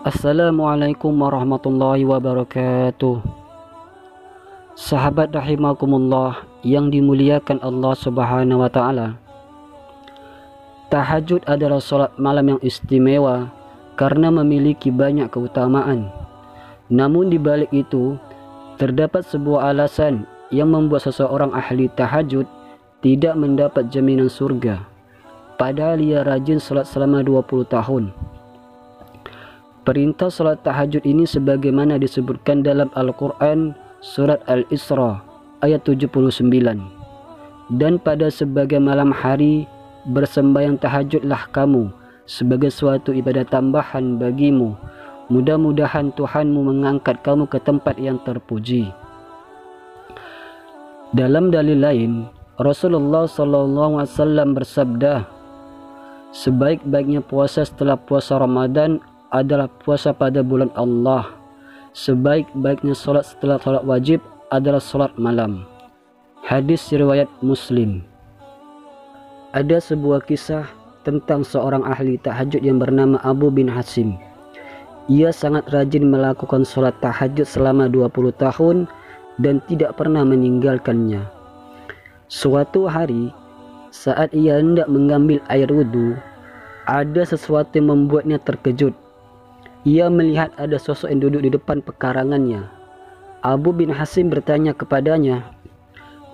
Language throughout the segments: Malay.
Assalamualaikum warahmatullahi wabarakatuh. Sahabat rahimakumullah yang dimuliakan Allah Subhanahu wa taala. Tahajud adalah salat malam yang istimewa karena memiliki banyak keutamaan. Namun di balik itu terdapat sebuah alasan yang membuat seseorang ahli tahajud tidak mendapat jaminan surga, padahal ia rajin salat selama 20 tahun. Perintah salat tahajud ini sebagaimana disebutkan dalam Al-Quran surat Al-Isra ayat 79. Dan pada sebagai malam hari bersembahyang tahajudlah kamu sebagai suatu ibadah tambahan bagimu. Mudah-mudahan Tuhanmu mengangkat kamu ke tempat yang terpuji. Dalam dalil lain, Rasulullah SAW bersabda, sebaik-baiknya puasa setelah puasa Ramadan adalah puasa pada bulan Allah. Sebaik-baiknya solat setelah solat wajib adalah solat malam. Hadis riwayat Muslim. Ada sebuah kisah tentang seorang ahli tahajud yang bernama Abu bin Hasim. Ia sangat rajin melakukan solat tahajud selama 20 tahun dan tidak pernah meninggalkannya. Suatu hari, saat ia hendak mengambil air wudhu, ada sesuatu yang membuatnya terkejut. Ia melihat ada sosok yang duduk di depan pekarangannya. Abu bin Hasim bertanya kepadanya,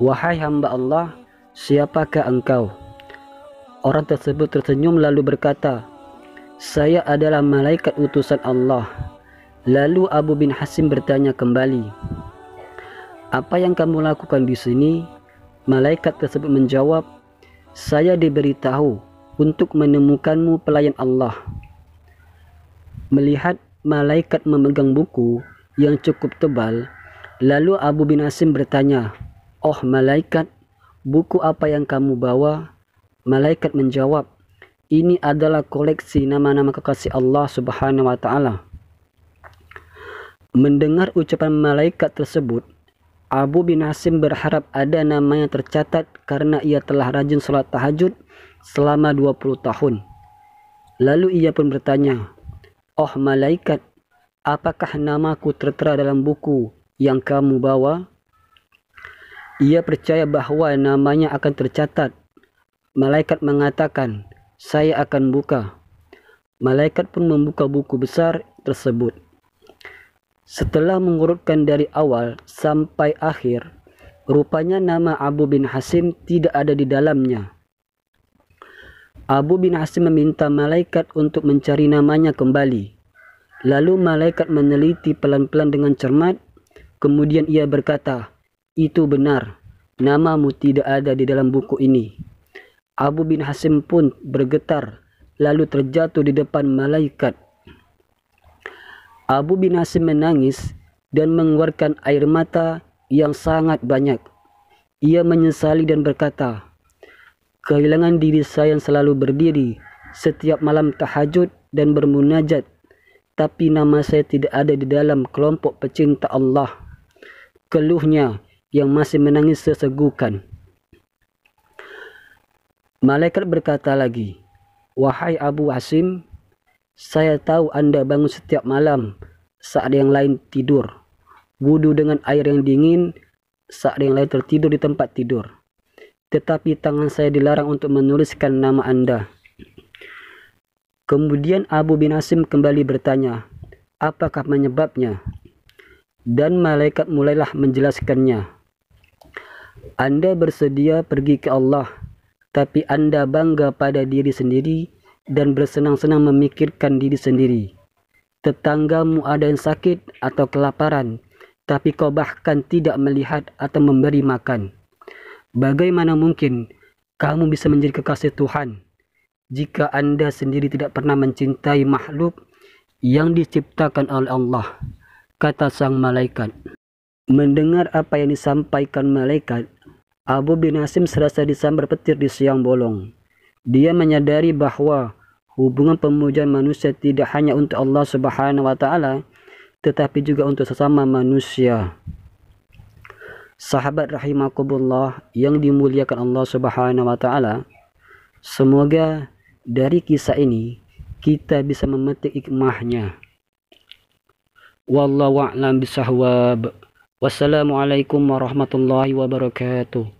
"Wahai hamba Allah, siapakah engkau?" Orang tersebut tersenyum lalu berkata, "Saya adalah malaikat utusan Allah." Lalu Abu bin Hasim bertanya kembali, "Apa yang kamu lakukan di sini?" Malaikat tersebut menjawab, "Saya diberitahu untuk menemukanmu pelayan Allah." Melihat malaikat memegang buku yang cukup tebal, lalu Abu bin Hasim bertanya, "Oh malaikat, buku apa yang kamu bawa?" Malaikat menjawab, "Ini adalah koleksi nama-nama kekasih Allah Subhanahu wa taala." Mendengar ucapan malaikat tersebut, Abu bin Hasim berharap ada namanya tercatat karena ia telah rajin salat tahajud selama 20 tahun. Lalu ia pun bertanya, "Oh malaikat, apakah namaku tertera dalam buku yang kamu bawa?" Ia percaya bahwa namanya akan tercatat. Malaikat mengatakan, "Saya akan buka." Malaikat pun membuka buku besar tersebut. Setelah mengurutkan dari awal sampai akhir, rupanya nama Abu bin Hasim tidak ada di dalamnya. Abu bin Hasim meminta malaikat untuk mencari namanya kembali. Lalu malaikat meneliti pelan-pelan dengan cermat. Kemudian ia berkata, "Itu benar, namamu tidak ada di dalam buku ini." Abu bin Hasim pun bergetar, lalu terjatuh di depan malaikat. Abu bin Hasim menangis dan mengeluarkan air mata yang sangat banyak. Ia menyesali dan berkata, "Kehilangan diri saya yang selalu berdiri setiap malam tahajud dan bermunajat, tapi nama saya tidak ada di dalam kelompok pecinta Allah." Keluhnya yang masih menangis sesegukan. Malaikat berkata lagi, "Wahai Abu Hasim, saya tahu Anda bangun setiap malam saat yang lain tidur, wudu dengan air yang dingin saat yang lain tertidur di tempat tidur. Tetapi tangan saya dilarang untuk menuliskan nama Anda." Kemudian Abu bin Hasim kembali bertanya, "Apakah penyebabnya?" Dan malaikat mulailah menjelaskannya. "Anda bersedia pergi ke Allah, tapi Anda bangga pada diri sendiri dan bersenang-senang memikirkan diri sendiri. Tetanggamu ada yang sakit atau kelaparan, tapi kau bahkan tidak melihat atau memberi makan. Bagaimana mungkin kamu bisa menjadi kekasih Tuhan jika Anda sendiri tidak pernah mencintai makhluk yang diciptakan oleh Allah?" Kata sang malaikat. Mendengar apa yang disampaikan malaikat, Abu bin Hasim serasa disambar petir di siang bolong. Dia menyadari bahwa hubungan pemujaan manusia tidak hanya untuk Allah Subhanahu wa taala, tetapi juga untuk sesama manusia. Sahabat rahimakumullah yang dimuliakan Allah Subhanahu wa taala, semoga dari kisah ini kita bisa memetik hikmahnya. Wallahu a'lam bishawab. Wassalamualaikum warahmatullahi wabarakatuh.